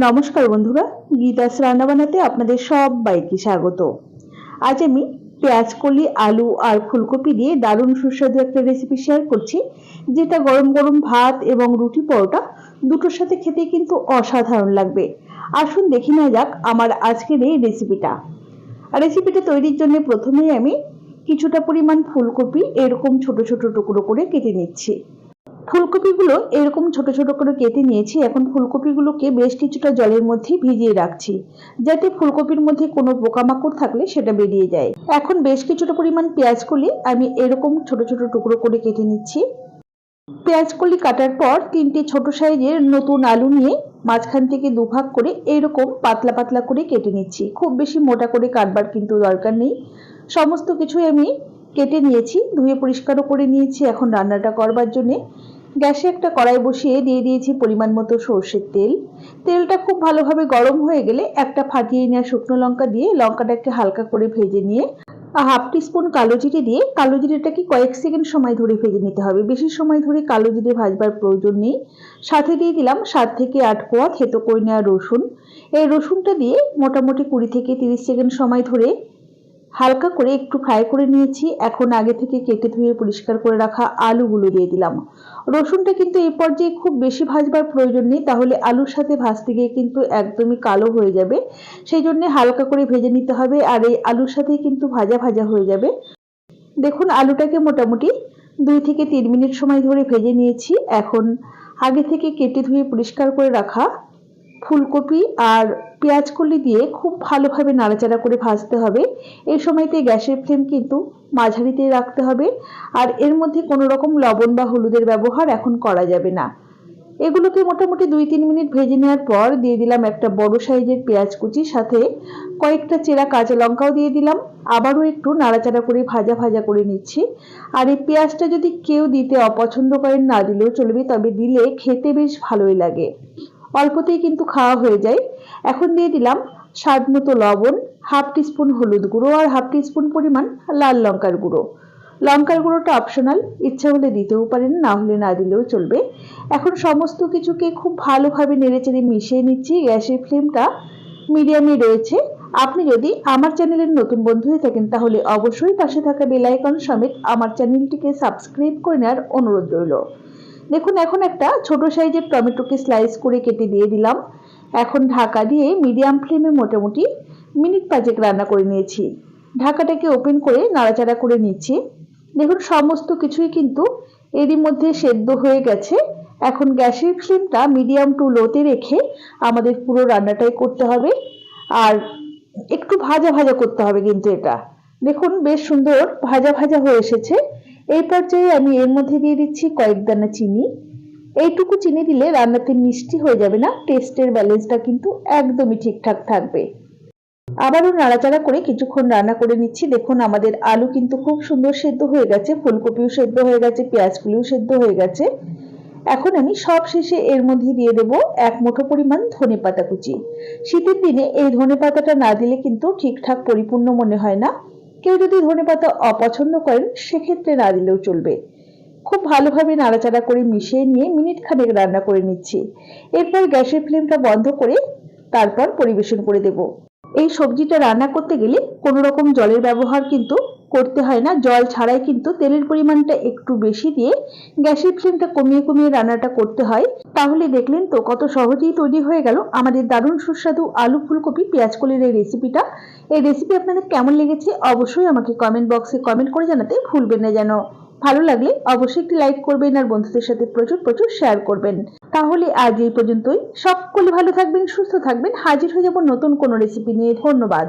নমস্কার বন্ধুরা, গীতাস রান্না বানাতে আপনাদের সবাইকে স্বাগত। আজ আমি পেঁয়াজকলি, আলু আর ফুলকপি দিয়ে দারুণ সুস্বাদু একটা রেসিপি শেয়ার করছি, যেটা গরম গরম ভাত এবং রুটি পরোটা দুটোর সাথে খেতে কিন্তু অসাধারণ লাগবে। আসুন দেখে নেওয়া যাক আমার আজকের এই রেসিপিটা তৈরির জন্য প্রথমেই আমি কিছুটা পরিমাণ ফুলকপি এরকম ছোট ছোট টুকরো করে কেটে নিচ্ছি। ফুলকপিগুলো এরকম ছোট ছোট করে কেটে নিয়েছি। এখন ফুলকপিগুলোকে বেশ কিছুটা জলের মধ্যে ভিজিয়ে রাখছি, যাতে ফুলকপির মধ্যে কোনো পোকামাকড় থাকলে সেটা বেরিয়ে যায়। এখন বেশ কিছুটা পরিমাণ পেঁয়াজকলি আমি এরকম ছোট ছোট টুকরো করে কেটে নিচ্ছি। পেঁয়াজকলি কাটার পর 3টে ছোট সাইজের নতুন আলু নিয়ে মাঝখান থেকে দুভাগ করে এরকম পাতলা পাতলা করে কেটে নিচ্ছি। খুব বেশি মোটা করে কাটবার কিন্তু দরকার নেই। সমস্ত কিছুই আমি কেটে নিয়েছি, ধুয়ে পরিষ্কারও করে নিয়েছি। এখন রান্নাটা করবার জন্যে গ্যাসে একটা কড়াই বসিয়ে দিয়ে দিয়েছি পরিমাণ মতো সর্ষের তেল। তেলটা খুব ভালোভাবে গরম হয়ে গেলে একটা ফাটিয়ে নেওয়া শুকনো লঙ্কা দিয়ে লঙ্কাটাকে হালকা করে ভেজে নিয়ে হাফ টিস্পুন কালো জিরে দিয়ে কালো জিরেটাকে কয়েক সেকেন্ড সময় ধরে ভেজে নিতে হবে। বেশি সময় ধরে কালো জিরে ভাজবার প্রয়োজন নেই। সাথে দিয়ে দিলাম 7 থেকে 8 কোয়া থেতো করে নেওয়া রসুন। এই রসুনটা দিয়ে মোটামুটি 20 থেকে 30 সেকেন্ড সময় ধরে হালকা করে একটু ফ্রাই করে নিয়েছি। এখন আগে থেকে কেটে ধুয়ে পরিষ্কার করে রাখা আলুগুলো দিয়ে দিলাম। রসুনটা কিন্তু এই পর্যায়ে খুব বেশি ভাজবার প্রয়োজন নেই, তাহলে আলুর সাথে ভাজতে গিয়ে কিন্তু একদমই কালো হয়ে যাবে। সেই জন্য হালকা করে ভেজে নিতে হবে, আর এই আলুর সাথেই কিন্তু ভাজা ভাজা হয়ে যাবে। দেখুন আলুটাকে মোটামুটি 2 থেকে 3 মিনিট সময় ধরে ভেজে নিয়েছি। এখন আগে থেকে কেটে ধুয়ে পরিষ্কার করে রাখা ফুলকপি আর পেঁয়াজকলি দিয়ে খুব ভালোভাবে নাড়াচাড়া করে ভাজতে হবে। এই সময়তে গ্যাসের ফ্লেম কিন্তু মাঝারিতে রাখতে হবে, আর এর মধ্যে কোনো রকম লবণ বা হলুদের ব্যবহার এখন করা যাবে না। এগুলোকে মোটামুটি 2-3 মিনিট ভেজে নেওয়ার পর দিয়ে দিলাম একটা বড় সাইজের পেঁয়াজ কুচি, সাথে কয়েকটা চেরা কাঁচা লঙ্কাও দিয়ে দিলাম। আবারও একটু নাড়াচাড়া করে ভাজা ভাজা করে নিচ্ছি। আর এই পেঁয়াজটা যদি কেউ দিতে অপছন্দ করেন, না দিলেও চলবে, তবে দিলে খেতে বেশ ভালোই লাগে। অল্পতেই কিন্তু খাওয়া হয়ে যায়। এখন দিয়ে দিলাম স্বাদ মতো লবণ, হাফ টিস্পুন হলুদ গুঁড়ো আর হাফ টিস্পুন পরিমাণ লাল লঙ্কার গুঁড়ো। লঙ্কার গুঁড়োটা অপশনাল, ইচ্ছা হলে দিতেও পারেন, না হলে না দিলেও চলবে। এখন সমস্ত কিছুকে খুব ভালোভাবে নেড়েচেড়ে মিশিয়ে নিচ্ছি। গ্যাসের ফ্লেমটা মিডিয়ামে রয়েছে। আপনি যদি আমার চ্যানেলের নতুন বন্ধু হয়ে থাকেন, তাহলে অবশ্যই পাশে থাকা বেল আইকন সমেত আমার চ্যানেলটিকে সাবস্ক্রাইব করে নেওয়ার অনুরোধ রইল। দেখুন এখন একটা ছোট সাইজের টমেটোকে স্লাইস করে কেটে দিয়ে দিলাম। এখন ঢাকা দিয়ে মিডিয়াম ফ্লেমে মোটামুটি মিনিট 5 রান্না করে নিয়েছি। ঢাকাটাকে ওপেন করে নাড়াচাড়া করে নিচ্ছি। দেখুন সমস্ত কিছুই কিন্তু এরই মধ্যে সেদ্ধ হয়ে গেছে। এখন গ্যাসের ফ্লেমটা মিডিয়াম টু লোতে রেখে আমাদের পুরো রান্নাটাই করতে হবে, আর একটু ভাজা ভাজা করতে হবে কিন্তু এটা। দেখুন বেশ সুন্দর ভাজা ভাজা হয়ে এসেছে। এই পর্যায়ে আমি এর মধ্যে দিয়ে দিচ্ছি কয়েক দানা চিনি। এইটুকু চিনি দিলে রান্নাতে মিষ্টি হয়ে যাবে না, টেস্টের ব্যালেন্সটা কিন্তু একদমই ঠিকঠাক থাকবে। আবারও নাড়াচাড়া করে কিছুক্ষণ রান্না করে নিচ্ছি। দেখুন আমাদের আলু কিন্তু খুব সুন্দর সেদ্ধ হয়ে গেছে, ফুলকপিও সেদ্ধ হয়ে গেছে, পেঁয়াজগুলিও সেদ্ধ হয়ে গেছে। এখন আমি সব শেষে এর মধ্যে দিয়ে দেব 1 মুঠো পরিমাণ ধনেপাতা কুচি। শীতের দিনে এই ধনেপাতাটা না দিলে কিন্তু ঠিকঠাক পরিপূর্ণ মনে হয় না। কেউ যদি ধনেপাতা অপছন্দ করেন, সেক্ষেত্রে না দিলেও চলবে। খুব ভালোভাবে নাড়াচাড়া করে মিশিয়ে নিয়ে মিনিট খানেক রান্না করে নিচ্ছি। এরপর গ্যাসের ফ্লেমটা বন্ধ করে তারপর পরিবেশন করে দেব। এই সবজিটা রান্না করতে গেলে কোনো রকম জলের ব্যবহার কিন্তু করতে হয় না। জল ছাড়াই কিন্তু তেলের পরিমাণটা একটু বেশি দিয়ে গ্যাসের ফ্লেমটা কমিয়ে কমিয়ে রান্নাটা করতে হয়। তাহলে দেখলেন তো কত সহজেই তৈরি হয়ে গেল আমাদের দারুণ সুস্বাদু আলু ফুলকপি পেঁয়াজকলির এই রেসিপিটা। এই রেসিপি আপনাদের কেমন লেগেছে অবশ্যই আমাকে কমেন্ট বক্সে কমেন্ট করে জানাতে ভুলবেন না যেন। ভালো লাগলে অবশ্যই একটি লাইক করবেন আর বন্ধুদের সাথে প্রচুর প্রচুর শেয়ার করবেন। তাহলে আজ এই পর্যন্তই। সকলে ভালো থাকবেন, সুস্থ থাকবেন। হাজির হয়ে যাব নতুন কোনো রেসিপি নিয়ে। ধন্যবাদ।